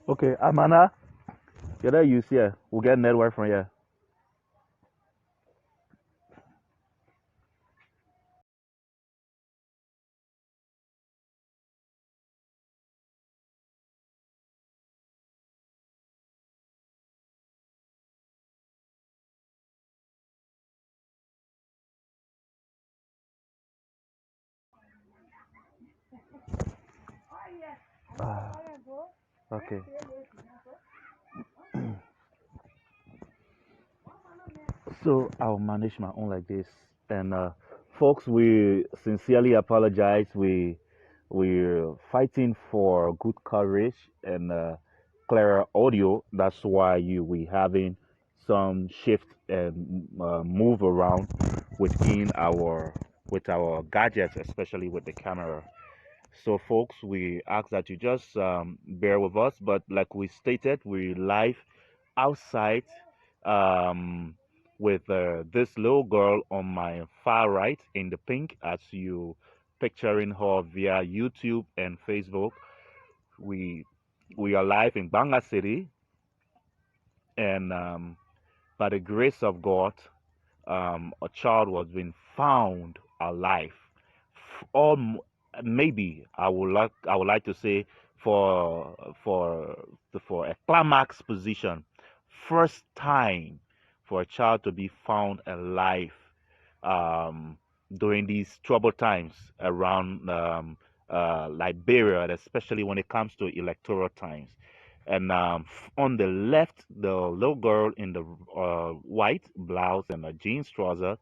Okay, Amana, get that use here. We'll get network from here. Ah, okay. So I'll manage my own like this. And folks, we sincerely apologize. We're fighting for good coverage and clearer audio. That's why we having some shift and move around within our with our gadgets, especially with the camera. So, folks, we ask that you just bear with us. But like we stated, we live outside um, with this little girl on my far right in the pink, as you picturing her via YouTube and Facebook. We we are live in Banga City, and by the grace of God, a child was being found alive. Or maybe I would like to say for a climax position, first time for a child to be found alive um, during these troubled times around Liberia, especially when it comes to electoral times. And on the left, the little girl in the white blouse and a jeans trouser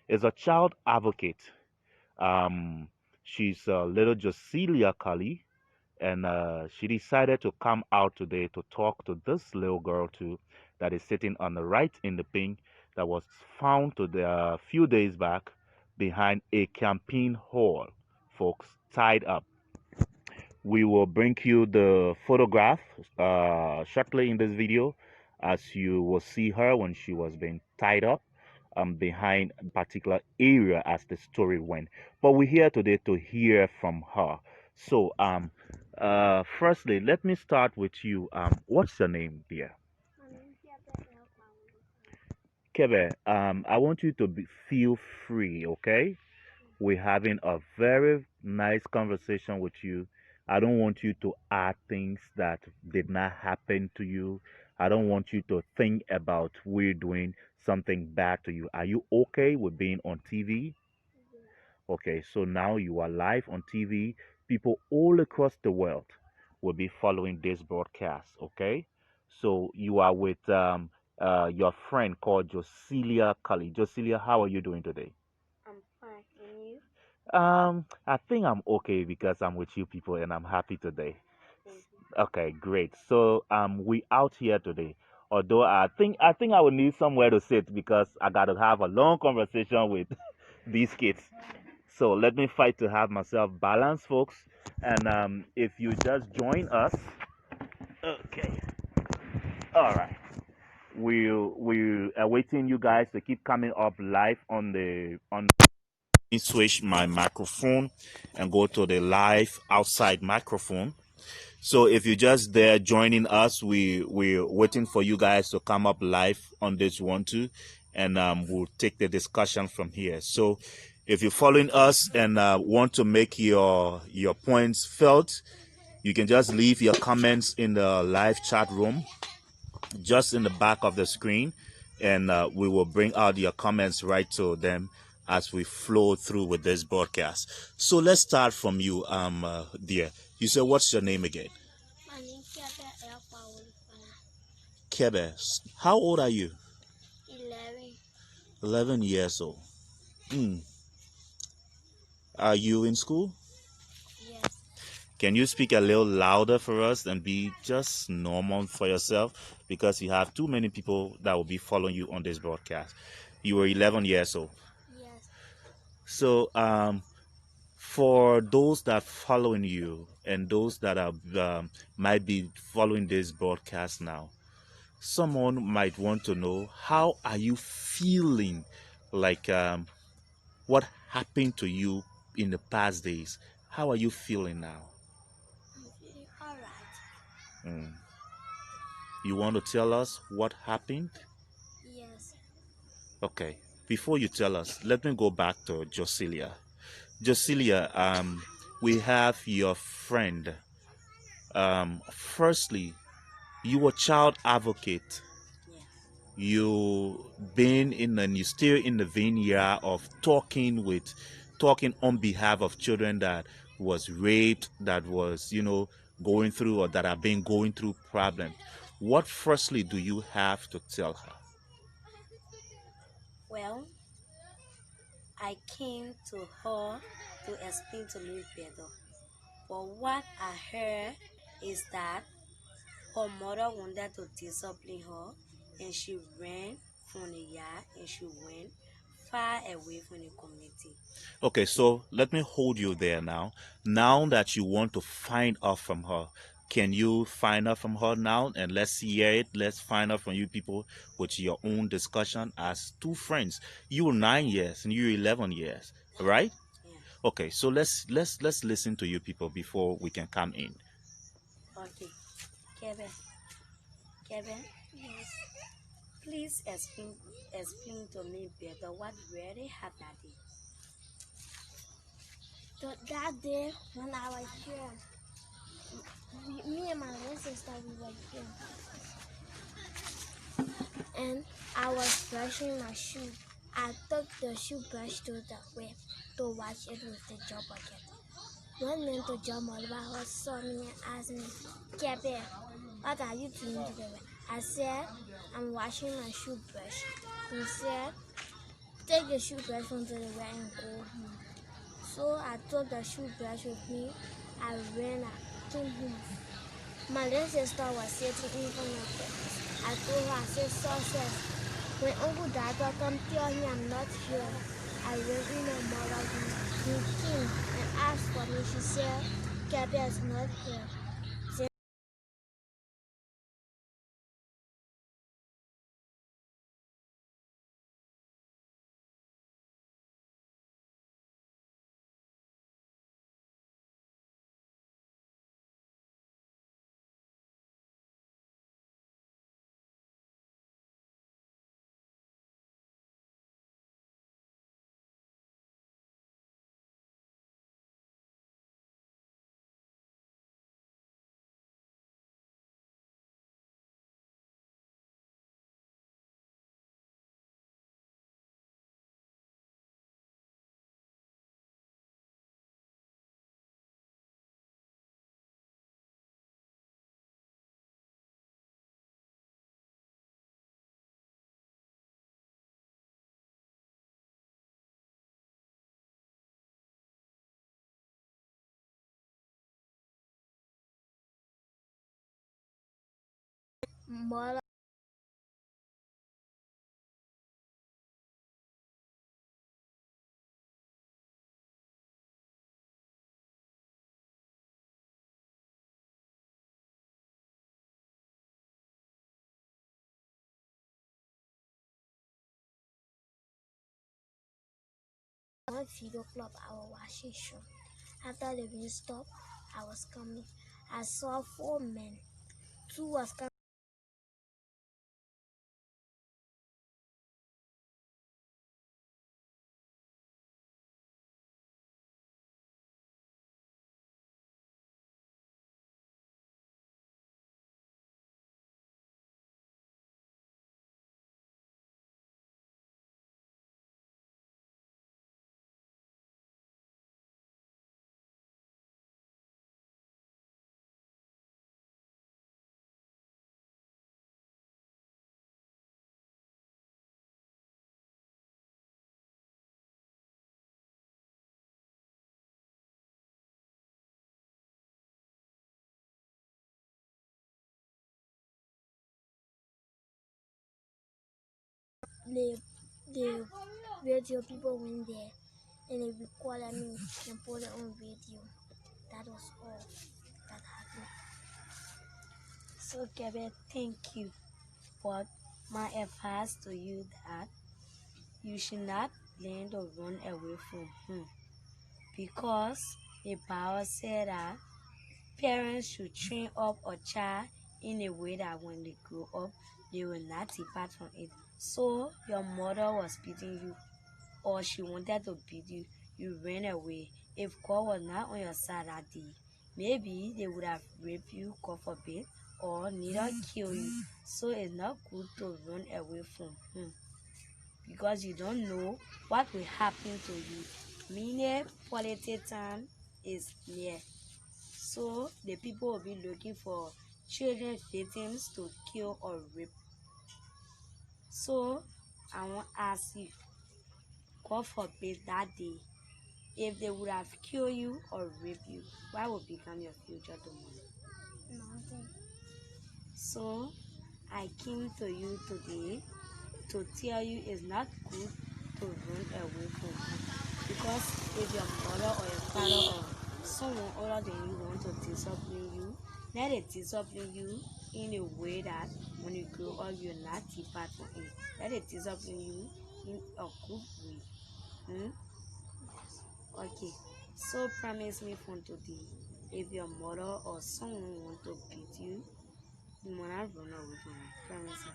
is a child advocate. Um, she's little Joselia Kollie, and she decided to come out today to talk to this little girl too, that is sitting on the right in the pink, that was found a few days back behind a campaign hall, folks, tied up. We will bring you the photograph shortly in this video, as you will see her when she was being tied up behind a particular area as the story went. But we're here today to hear from her. So, firstly, let me start with you. What's your name, dear? Kebe, I want you to feel free, okay? We're having a very nice conversation with you. I don't want you to add things that did not happen to you. I don't want you to think about we're doing something bad to you. Are you okay with being on TV? Okay, so now you are live on TV. People all across the world will be following this broadcast. Okay, so you are with your friend called Joselia Kollie. Joselia, how are you doing today? I think I'm okay because I'm with you people and I'm happy today. Okay, great. So we out here today. Although I think I would need somewhere to sit because I gotta have a long conversation with these kids. So let me fight to have myself balanced, folks. And if you just join us, okay, all right. We are waiting you guys to keep coming up live on the on. Switch my microphone and go to the live outside microphone. So if you're just there joining us, we're waiting for you guys to come up live on this one too, and we'll take the discussion from here. So if you're following us and want to make your points felt, you can just leave your comments in the live chat room, just in the back of the screen, and we will bring out your comments right to them as we flow through with this broadcast. So let's start from you, dear. You said, what's your name again? Kebe. How old are you? 11 years old. Mm. Are you in school? Can you speak a little louder for us and be just normal for yourself? Because you have too many people that will be following you on this broadcast. You were 11 years old. So, for those that following you and those that are might be following this broadcast now, someone might want to know, how are you feeling? Like, what happened to you in the past days? How are you feeling now? Mm. You want to tell us what happened? Yes. Okay. Before you tell us, let me go back to Joselia. Joselia, we have your friend. Firstly, you a child advocate. Yes. You been in and you still in the vineyard of talking on behalf of children that was raped, that was, going through or that have been going through problems. What firstly do you have to tell her? Well, I came to her to explain to me better. But what I heard is that her mother wanted to discipline her and she ran from the yard and she went far away from the community. Okay, so let me hold you there now. Now that you want to find out from her, can you find out from her now? And let's hear it. Let's find out from you people with your own discussion as two friends. You 9 years and you 11 years, right? Yeah. Okay, so let's listen to you people before we can come in. Okay. Kevin. Kevin. Yes. Please explain to me better what really happened that day. That day when I was here, me and my little sister, we were here, and I was brushing my shoe. I took the shoe brush to the way to wash it with the job bucket. One man to jump over her saw me and asked me, Kepe, what are you doing today? I said, I'm washing my shoe brush. He said, take the shoe brush from the way and go home. So I took the shoe brush with me. I ran to home. My little sister was sitting in front of the house. I told her, I said, success. When Uncle Dada come tell me I'm not here, I went in my mother's room. He came and asked for me. She said, Gabby is not here. Mother at video club, I was washing shoe. After the rain stopped, I was coming. I saw 4 men. Two was coming. The, the radio people went there and they recorded me and put it on video. That was all that happened. So, Gabby, thank you. But my advice to you that you should not learn to run away from home because the Bible said that parents should train up a child in a way that when they grow up, they will not depart from it. So your mother was beating you, or she wanted to beat you, you ran away. If God was not on your side that day, maybe they would have raped you, God forbid, or neither kill you. So it's not good to run away from home because you don't know what will happen to you. Meaning, politics time is near. So the people will be looking for children victims to kill or rape. So I want to ask you, God forbid that day, if they would have killed you or raped you, what would become your future tomorrow? Nothing. So I came to you today to tell you it's not good to run away from home. Because if your mother or your father or someone older than you want to discipline you, let it discipline you in a way that when you grow up, you'll not depart from it. Let it discipline you in a good way. Hmm? Okay. So promise me from today, if your mother or someone want to beat you, you will not run away from it. Promise me.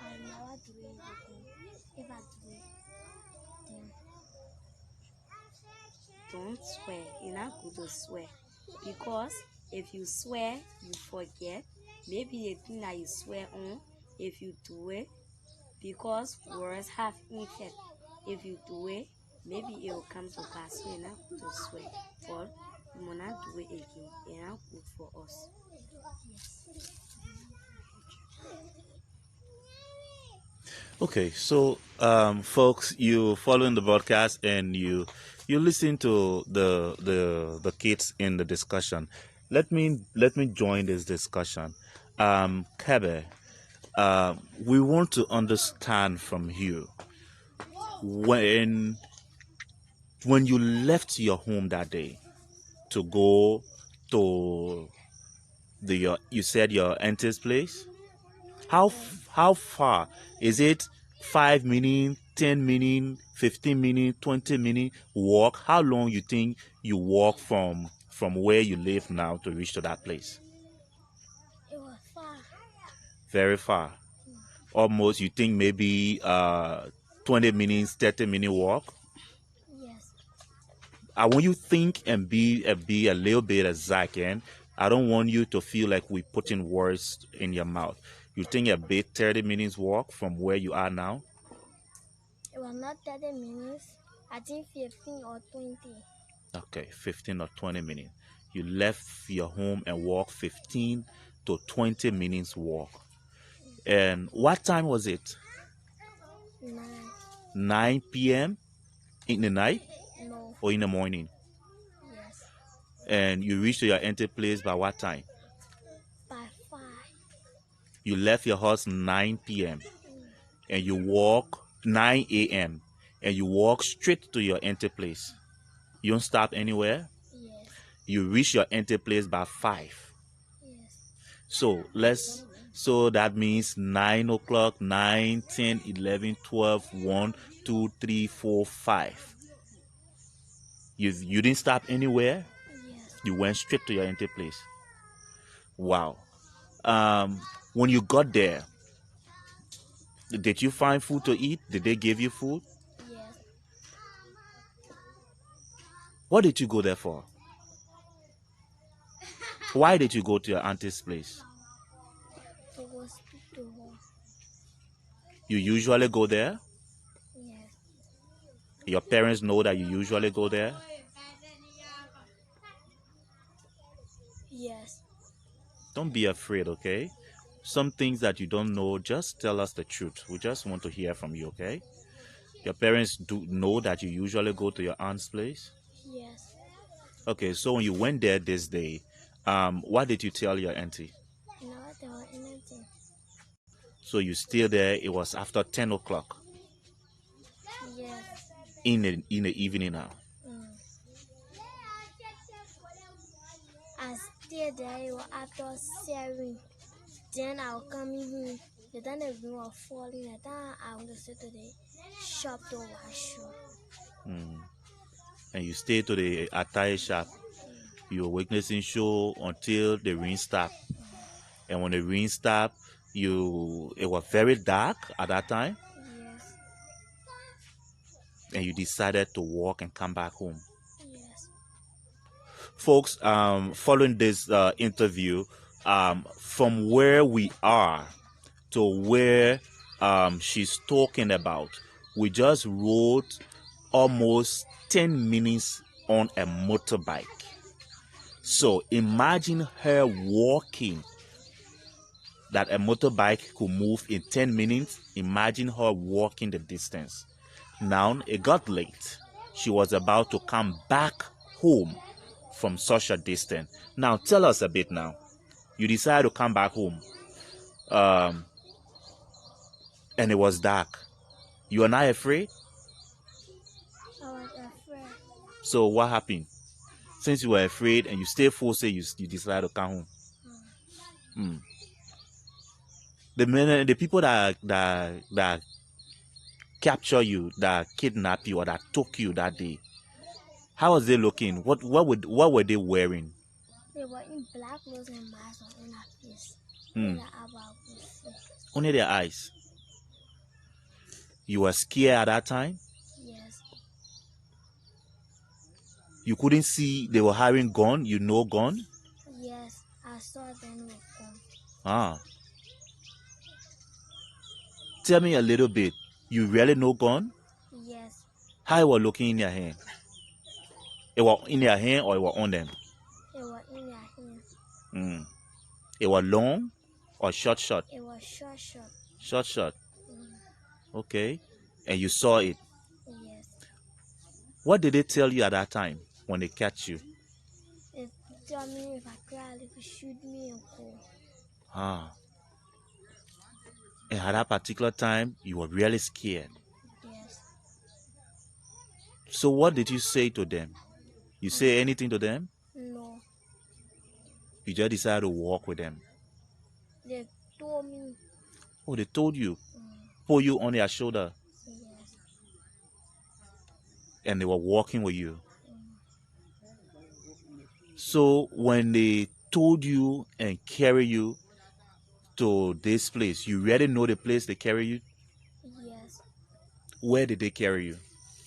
I'll never do it again. If I do it, then Don't swear. It's not good to swear. Because if you swear, you forget. Maybe the thing that you swear on, if you do it, because words have effect. If you do it, maybe it will come to pass. So it's not good to swear. But you will not do it again. It's not good for us. Okay, so folks, you following the broadcast and you listen to the kids in the discussion. Let me join this discussion. Kebe, we want to understand from you when you left your home that day to go to you said your auntie's place. How far is it? 5 minutes, 10 minutes, 15 minutes, 20 minutes walk? How long you think you walk from where you live now to reach to that place? it was far. Very far. Almost you think maybe 20 minutes, 30 minute walk. Yes. I want you to think and be a little bit exact, and I don't want you to feel like we putting words in your mouth. You think a bit 30 minutes walk from where you are now? It was not 30 minutes. I think 15 or 20. Okay, 15 or 20 minutes. You left your home and walked 15 to 20 minutes walk. And what time was it? 9. 9 p.m. in the night No. or in the morning? Yes. And you reached your empty place by what time? By 5. You left your house 9 p.m. Mm. and you walk 9 a.m. and you walk straight to your empty place. You don't stop anywhere. Yes. You reach your empty place by 5. Yes. So that means 9 o'clock, 9, 10, 11, 12, 1, 2, 3, 4, 5. You didn't stop anywhere. Yes. You went straight to your empty place. Wow. When you got there, did you find food to eat? Did they give you food? Yes. What did you go there for? Why did you go to your auntie's place? To go speak to her. You usually go there? Yes. Your parents know that you usually go there? Yes. Don't be afraid, okay? Some things that you don't know, just tell us the truth. We just want to hear from you, okay? Your parents do know that you usually go to your aunt's place? Yes. Okay, so when you went there this day, what did you tell your auntie? Never tell her anything. So you still there, it was after 10 o'clock Yes. in the evening now. Mm. I stay there after 7. Then I'll come in. The time the rain was falling, the time I want to sit to the shop to wash up. Mm. And you stay to the attire shop. You were witnessing show until the rain stopped. And when the rain stopped, it was very dark at that time, Yes. and you decided to walk and come back home. Yes. Folks, following this interview, from where we are to where she's talking about, we just rode almost 10 minutes on a motorbike. So imagine her walking, that a motorbike could move in 10 minutes. Imagine her walking the distance. Now it got late. She was about to come back home from such a distance. Now tell us a bit now. You decided to come back home. And it was dark. You are not afraid? I was afraid. So what happened? Since you were afraid and you stay full, say you decided to come home. Hmm. The people that capture you, that kidnap you, or that took you that day, how was they looking? What were they wearing? They were in black clothes and masks on their face. Hmm. Their eyebrows was sick. Only their eyes. You were scared at that time. Yes. You couldn't see they were having gun. You know gun. Yes. I saw them with gun. Ah. Tell me a little bit. You really know gun? Yes. How it was looking in your hand? It was in their hand or it was on them? It was in their hands. Hmm. It was long or short? It was short. Short. Mm. Okay. And you saw it. Yes. What did they tell you at that time when they catch you? They tell me if I cry, they could shoot me and go. Ah. And at that particular time, you were really scared. Yes. So what did you say to them? You say anything to them? No. You just decided to walk with them. They told me. Oh, they told you. Mm. Put you on their shoulder. Yes. And they were walking with you. Mm. So when they told you and carry you to this place, you really know the place they carry you? Yes. Where did they carry you?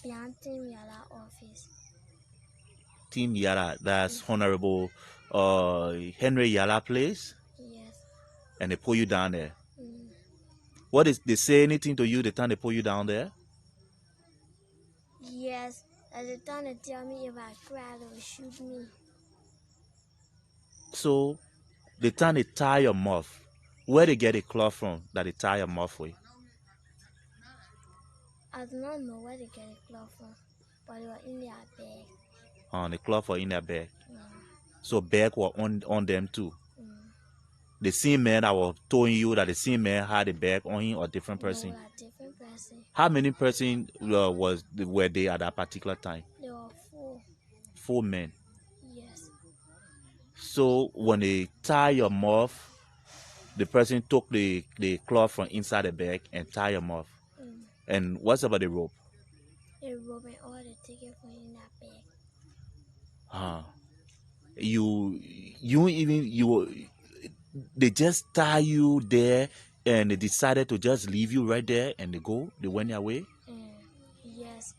Planting Yala office. Team Yala, that's Honorable Henry Yala place, Yes. and they pull you down there. Mm. What is they say anything to you the time they pull you down there? Yes. At the time they tell me if I cry, they will shoot me. So the time they tie your mouth, where they get a cloth from that they tie your mouth with? I do not know where they get the cloth from, but they were in their bag. The cloth were in their bag. Mm. So bag were on them too. Mm. The same man that was telling you that the same man had a bag on him or different person? They were a different person. How many person were they at that particular time? They were 4. 4 men. Yes. So when they tie your mouth, the person took the cloth from inside the bag and tie your mouth. Mm. And what's about the rope? They robbed all the ticket from in that bag. Huh. They just tie you there and they decided to just leave you right there and they went their way. Yes.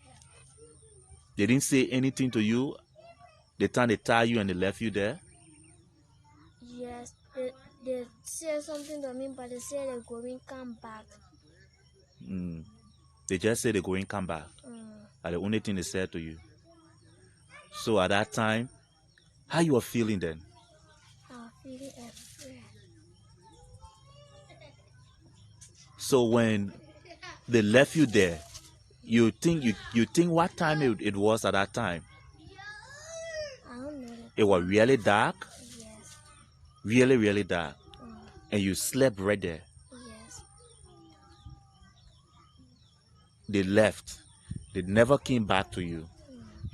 They didn't say anything to you the time they tie you and they left you there. Yes. They said something to me, but they said they're going to come back. They just said they're going to come back. That's the only thing they said to you. So at that time, how you were feeling then? I was feeling afraid. So when they left you there, you think what time it was at that time? I don't know. It was really dark. Yes. Really, really dark. And you slept right there. Yes. They left. They never came back to you.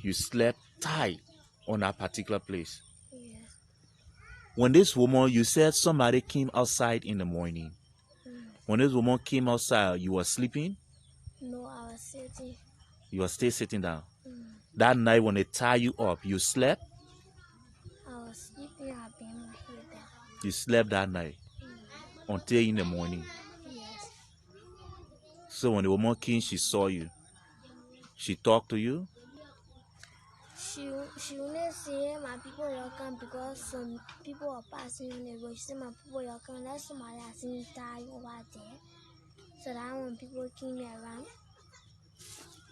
You slept tight on that particular place. Yes. When this woman, you said somebody came outside in the morning. When this woman came outside, you were sleeping? No, I was sitting. You were still sitting down. That night when they tie you up, you slept? I was sleeping. I bent my head down. You slept that night. until in the morning. Yes. So when the woman came, she saw you. She talked to you. She only say my people will come because some people are passing on the road. She said my people will come. That's somebody I seen die over there. So that when people came around,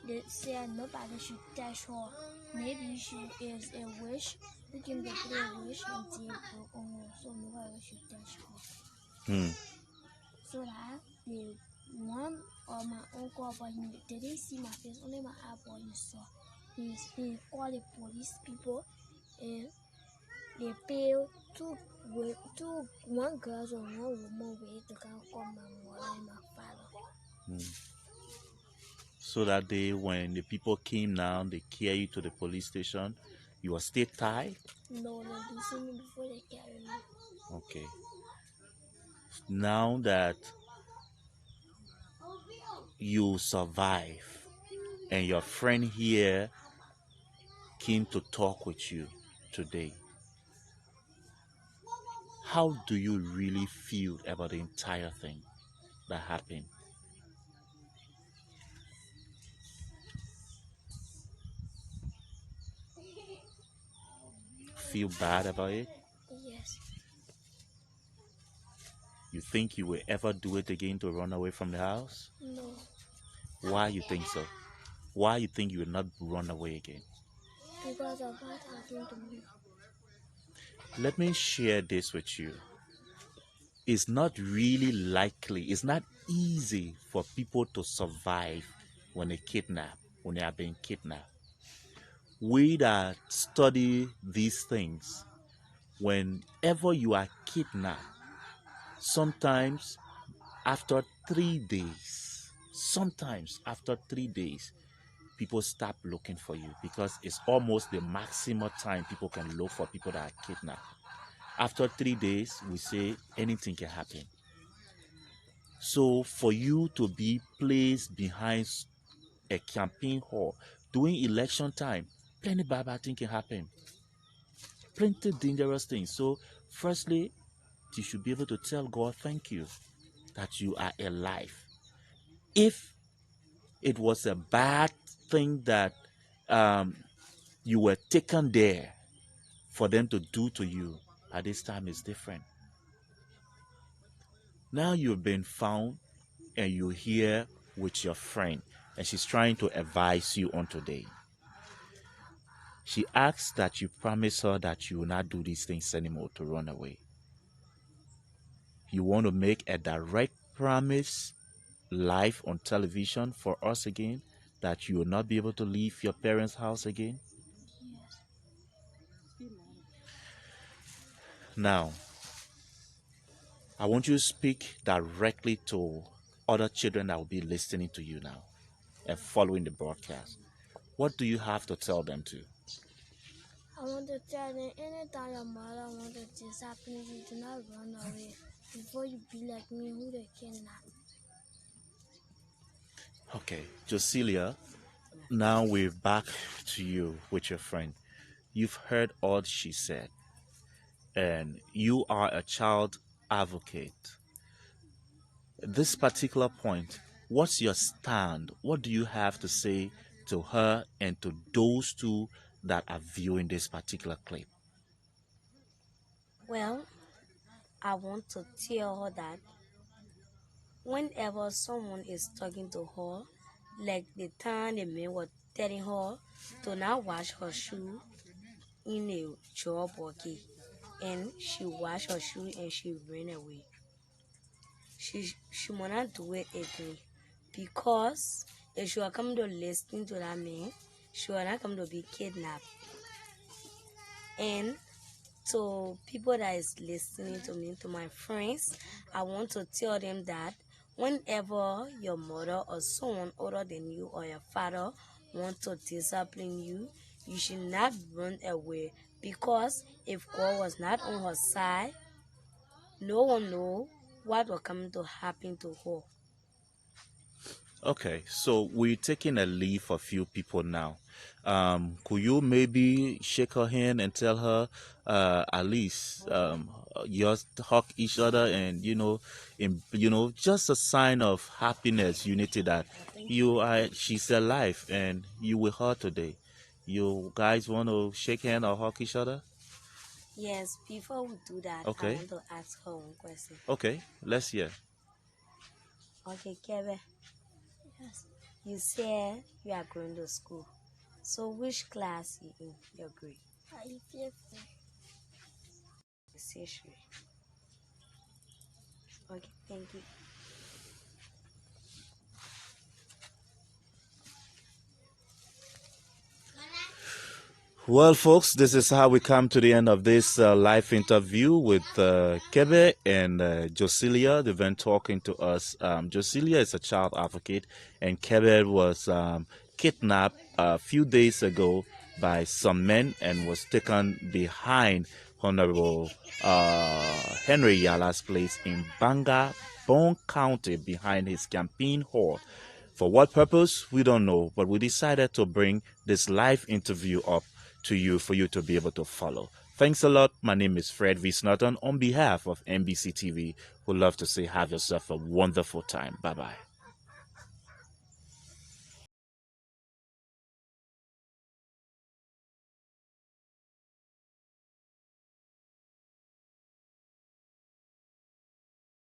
they said nobody should touch her. Maybe she is a wish. We came to put a wish until broke on her, so nobody should touch her. Hmm. So that the one of my uncle, but he didn't see my face, only my eyeball he saw. He called the police people and they pay one girl or one woman way to come call my mother and my father. Hmm. So that day, when the people came now, they carry you to the police station. You were still tied. No, they see me before they carry me. Okay. Now that you survive, and your friend here came to talk with you today, how do you really feel about the entire thing that happened? Feel bad about it? Yes. You think you will ever do it again to run away from the house? No. Why you think so? Why you think you will not run away again? Because of what happened to me. Let me share this with you. It's not really likely, it's not easy for people to survive when when they are being kidnapped. We that study these things, whenever you are kidnapped, sometimes after 3 days, people stop looking for you because it's almost the maximum time people can look for people that are kidnapped. After 3 days, we say anything can happen. So for you to be placed behind a campaign hall during election time, plenty bad thing can happen. Plenty dangerous things. So firstly, you should be able to tell God thank you that you are alive. If it was a bad thing that um, you were taken there for them to do to you, at this time it's different. Now you've been found and you're here with your friend and she's trying to advise you on today. She asks that you promise her that you will not do these things anymore to run away. You want to make a direct promise live on television for us again that you will not be able to leave your parents' house again? Yes. Now, I want you to speak directly to other children that will be listening to you now and following the broadcast. What do you have to tell them to? I want to tell them anytime your mother wanted this happen, you do not run away. Before you be like me, who they kidnap. Okay, Joselia, now we're back to you with your friend. You've heard all she said, and you are a child advocate. At this particular point, what's your stand? What do you have to say to her and to those two that are viewing this particular clip? Well, I want to tell her that whenever someone is talking to her, like the time the man was telling her to not wash her shoe in a job working, and she washed her shoe and she ran away. She will not do it again because if she will come to listen to that man, she will not come to be kidnapped. And to people that is listening to me, to my friends, I want to tell them that whenever your mother or someone older than you or your father want to discipline you, you should not run away because if God was not on her side, no one know what was coming to happen to her. Okay, so we're taking a leave for a few people now. Could you maybe shake her hand and tell her, at least, just hug each other, and just a sign of happiness, unity, that she's alive and you with her today. You guys want to shake hand or hug each other? Yes, before we do that, I Okay. want to ask her one question. Okay. Let's hear. Okay, Kebe, Yes. you said you are going to school. So which class you in your grade? I fifth. Tertiary. Okay, thank you. Well, folks, this is how we come to the end of this live interview with Kebe and Joselia. They've been talking to us. Joselia is a child advocate, and Kebe was kidnapped a few days ago by some men and was taken behind Honorable Henry Yala's place in Banga, Bone County, behind his campaign hall. For what purpose, we don't know, but we decided to bring this live interview up to you for you to be able to follow. Thanks a lot. My name is Fred V. Snutton. On behalf of NBC TV, we'd love to say have yourself a wonderful time. Bye-bye.